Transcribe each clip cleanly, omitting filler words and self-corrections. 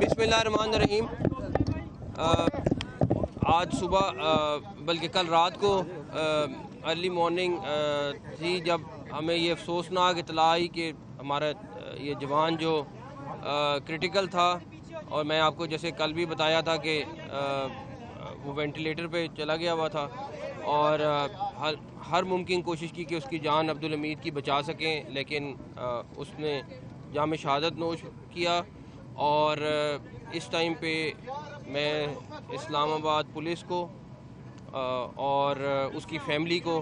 बिस्मिल्लाहिर्रहमानिर्रहीम। आज सुबह बल्कि कल रात को अर्ली मॉर्निंग थी जब हमें ये अफसोसनाक इतला आई कि हमारा ये जवान जो क्रिटिकल था, और मैं आपको जैसे कल भी बताया था कि वो वेंटिलेटर पे चला गया हुआ था, और हर मुमकिन कोशिश की कि उसकी जान अब्दुल हमीद की बचा सकें, लेकिन उसने जाम शहादत नोश किया। और इस टाइम पे मैं इस्लामाबाद पुलिस को और उसकी फैमिली को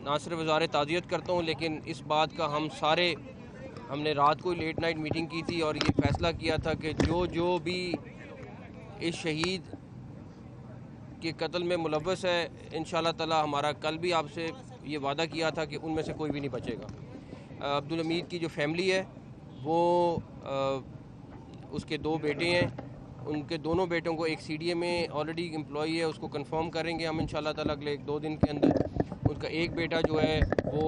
ना सिर्फ वज़ारे ताज़ियत करता हूँ, लेकिन इस बात का हमने रात को लेट नाइट मीटिंग की थी और ये फ़ैसला किया था कि जो भी इस शहीद के कत्ल में मुलव्वस है, इंशाअल्लाह ताला हमारा कल भी आपसे ये वादा किया था कि उनमें से कोई भी नहीं बचेगा। अब्दुल हमीद की जो फैमिली है वो उसके 2 बेटे हैं, उनके दोनों बेटों को एक CDA में ऑलरेडी एम्प्लॉई है, उसको कंफर्म करेंगे हम इंशाअल्लाह ताला अगले 1-2 दिन के अंदर। उनका एक बेटा जो है वो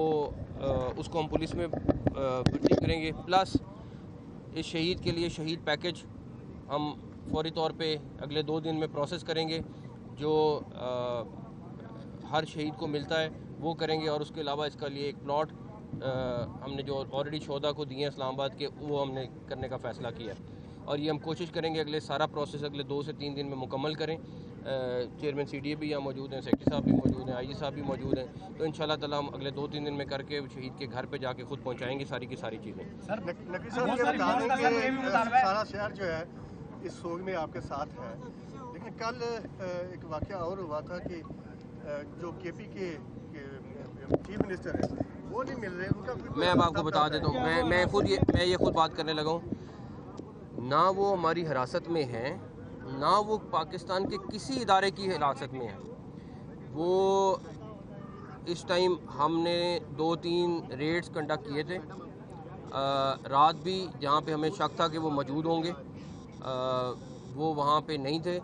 उसको हम पुलिस में भर्ती करेंगे। प्लस इस शहीद के लिए शहीद पैकेज हम फौरी तौर पे अगले 2 दिन में प्रोसेस करेंगे, जो हर शहीद को मिलता है वो करेंगे। और उसके अलावा इसका लिए एक प्लॉट हमने जो ऑलरेडी शोधा को दिए हैं इस्लामाबाद के, वो हमने करने का फ़ैसला किया, और ये हम कोशिश करेंगे अगले सारा प्रोसेस अगले 2 से 3 दिन में मुकम्मल करें। चेयरमैन CDA भी यहाँ मौजूद हैं, सेक्रेटरी साहब भी मौजूद हैं, IG साहब भी मौजूद हैं, तो इंशाअल्लाह ताला हम अगले 2-3 दिन में करके शहीद के घर पे जाके खुद पहुँचाएँगे सारी की सारी चीज़ें। सारा शहर जो है इस सोग में आपके साथ है, लेकिन कल एक वाक़या और हुआ था कि जो KP के चीफ मिनिस्टर है वो नहीं मिल रहे, उनका मैं अब आपको बता देता हूँ, मैं ये खुद बात करने लगा हूँ। ना वो हमारी हिरासत में हैं, ना वो पाकिस्तान के किसी इदारे की हिरासत में है। वो इस टाइम हमने 2-3 रेड्स कंडक्ट किए थे, रात भी जहाँ पे हमें शक था कि वो मौजूद होंगे वो वहाँ पे नहीं थे,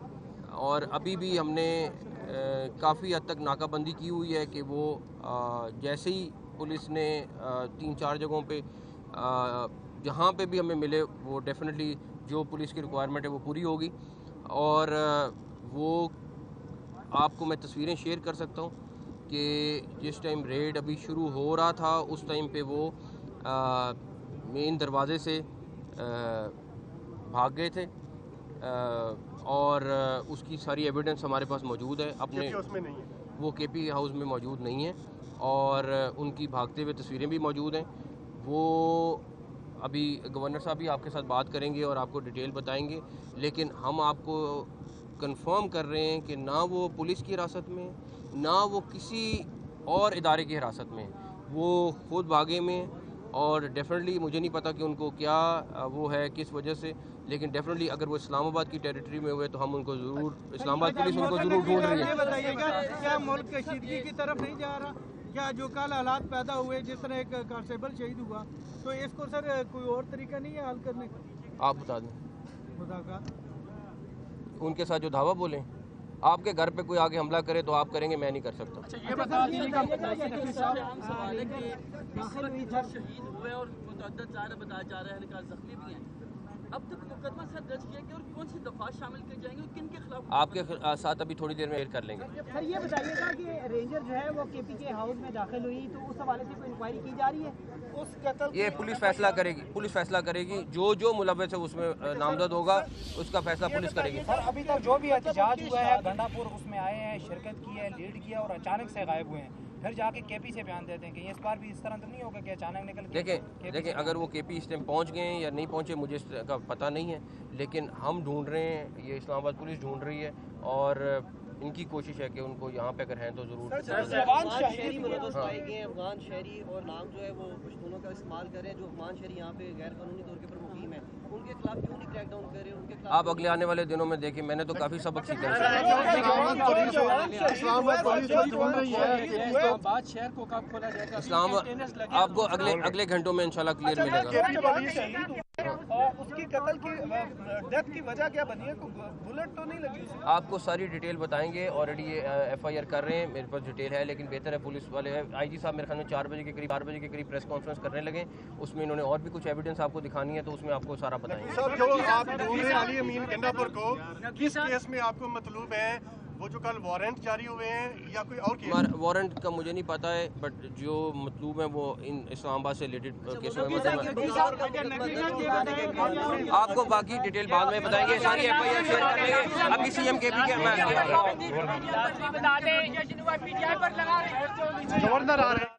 और अभी भी हमने काफ़ी हद तक नाकाबंदी की हुई है कि वो जैसे ही पुलिस ने 3-4 जगहों पे जहाँ पे भी हमें मिले वो डेफिनेटली जो पुलिस की रिक्वायरमेंट है वो पूरी होगी। और वो आपको मैं तस्वीरें शेयर कर सकता हूँ कि जिस टाइम रेड अभी शुरू हो रहा था उस टाइम पे वो मेन दरवाज़े से भाग गए थे, और उसकी सारी एविडेंस हमारे पास मौजूद है। अपने उसमें नहीं है, वो KP हाउस में मौजूद नहीं है, और उनकी भागते हुए तस्वीरें भी मौजूद हैं। वो अभी गवर्नर साहब भी आपके साथ बात करेंगे और आपको डिटेल बताएंगे, लेकिन हम आपको कंफर्म कर रहे हैं कि ना वो पुलिस की हिरासत में, ना वो किसी और इदारे की हिरासत में, वो खुद भागे में। और डेफिनेटली मुझे नहीं पता कि उनको क्या वो है किस वजह से, लेकिन डेफिनेटली अगर वो इस्लामाबाद की टेरिटरी में हुए तो हम उनको ज़रूर, इस्लामाबाद पुलिस उनको ज़रूर ढूंढ रही है। बताइएगा, क्या मुल्क कशीदगी की तरफ नहीं जा रहा? क्या जो कल हालात पैदा हुए, जिस तरह एक कांस्टेबल शहीद हुआ, तो इसको सर कोई और तरीका नहीं है हल करने का? आप बता दें, उनके साथ जो धावा बोलें, आपके घर पे कोई आके हमला करे तो आप करेंगे, मैं नहीं कर सकता। अच्छा ये बता दीजिए शहीद हुए और बताया जा रहा है जख्मी भी हैं, अब तक मुकदमा सर दर्ज किया गया और कौन सी दफात शामिल की जाएंगी और किन के खिलाफ? आपके साथ अभी थोड़ी देर में शेयर कर लेंगे। सर ये बताइएगा कि रेंजर जो है वो KP के हाउस में दाखिल हुई, तो उस हवाले से कोई इंक्वायरी की जा रही है? उस कत्ल ये पुलिस फैसला करेगी, जो मुलव्वस है उसमें नामजद होगा, उसका फैसला पुलिस करेगी। सर अभी तक जो भी एहतजाज हुआ है, गंडापुर उसमें आए हैं, शिरकत की है, लीड किया और अचानक से गायब हुए हैं, फिर जाके KP से बयान देते हैं कि इस बार भी इस तरह तो नहीं होगा कि अचानक निकल के? देखें अगर वो KP इस टाइम पहुंच गए हैं या नहीं पहुंचे मुझे इसका पता नहीं है, लेकिन हम ढूंढ रहे हैं, ये इस्लामाबाद पुलिस ढूंढ रही है, और इनकी कोशिश है कि उनको यहाँ पे अगर हैं तो ज़रूर। अफगान शहरी मुलव्वस पाए गए, अफगान शहरी और नाम जो है वो पश्तूनों का इस्तेमाल कर रहे हैं, जो अफगान शहरी यहाँ पे गैर कानूनी तौर के पर मुकीम है, उनके खिलाफ क्यों नहीं क्रैकडाउन कर रहे? उनके खिलाफ आप अगले आने वाले दिनों में देखें, मैंने तो काफ़ी सबक सीखा है। इस्लाम आपको अगले घंटों में इंशाल्लाह क्लियर मिलेगा। और उसकी कत्ल की डेथ की वजह क्या बनी है? कोई बुलेट तो नहीं लगी उसमें? आपको सारी डिटेल बताएंगे। ऑलरेडी ये FIR कर रहे हैं, मेरे पास डिटेल है, लेकिन बेहतर है पुलिस वाले IG साहब मेरे ख्याल में 4 बजे के करीब प्रेस कॉन्फ्रेंस करने लगे। उसमें इन्होंने और भी कुछ एविडेंस आपको दिखानी है, तो उसमें आपको सारा बताएंगे। सर, जो आप ढूंढ रहे हैं अली अमीन गंडापुर को, किस केस में आपको मतलूब है? वो जो कल वारंट जारी हुए हैं या कोई और केस? वारंट का मुझे नहीं पता है, बट जो मतलूब है वो इन इस्लामाबाद से रिलेटेड केसों में आपको बाकी डिटेल बाद में बताएंगे। सारी FIR शेयर कर लेंगे। अभी CM KP के गवर्नर आ रहे हैं।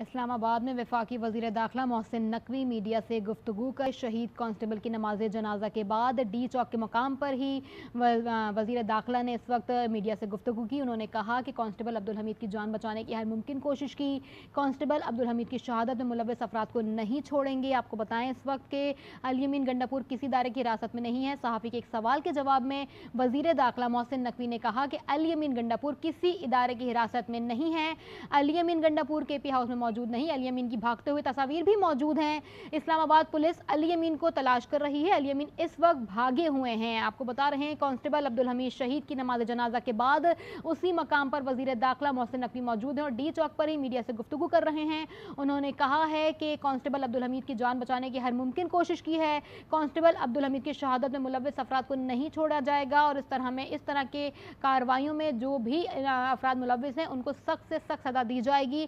इस्लामाबाद में वफाकी वज़ीर दाखिला मोहसिन नकवी मीडिया से गुफ्तगू कर शहीद कांस्टेबल की नमाज जनाजा के बाद डी चौक के मकाम पर ही वज़ीर दाखिला ने इस वक्त मीडिया से गुफ्तगू की। उन्होंने कहा कि कांस्टेबल अब्दुल हमीद की जान बचाने की हर मुमकिन कोशिश की। कांस्टेबल अब्दुल हमीद की शहादत में मुलव्वस अफराद को नहीं छोड़ेंगे। आपको बताएं इस वक्त के अली अमीन गंडापुर किसी इदारे की हिरासत में नहीं है। सहाफ़ी के एक सवाल के जवाब में वज़ीर दाखिला मोहसिन नकवी ने कहा कि अली अमीन गंडापुर किसी इदारे की हिरासत में नहीं है। अली अमीन गंडापुर KP हाउस में मौजूद नहीं। अली अमीन की भागते हुए तस्वीर भी मौजूद हैं। इस्लामाबाद पुलिस अली अमीन को तलाश कर रही है। अली अमीन इस वक्त भागे हुए हैं। आपको बता रहे हैं कांस्टेबल अब्दुल हमीद शहीद की नमाज जनाजा के बाद उसी मकाम पर वज़ीर दाखिला मोहसिन नकवी मौजूद हैं और डी चौक पर ही मीडिया से गुफ्तगू कर रहे हैं। उन्होंने कहा है कि कांस्टेबल अब्दुल हमीद की जान बचाने की हर मुमकिन कोशिश की है। कांस्टेबल अब्दुल हमीद की शहादत में मुलव्वस अफराद को नहीं छोड़ा जाएगा और इस तरह के कार्रवाइयों में जो भी अफराद मुलव्वस हैं उनको सख्त से सख्त सज़ा दी जाएगी।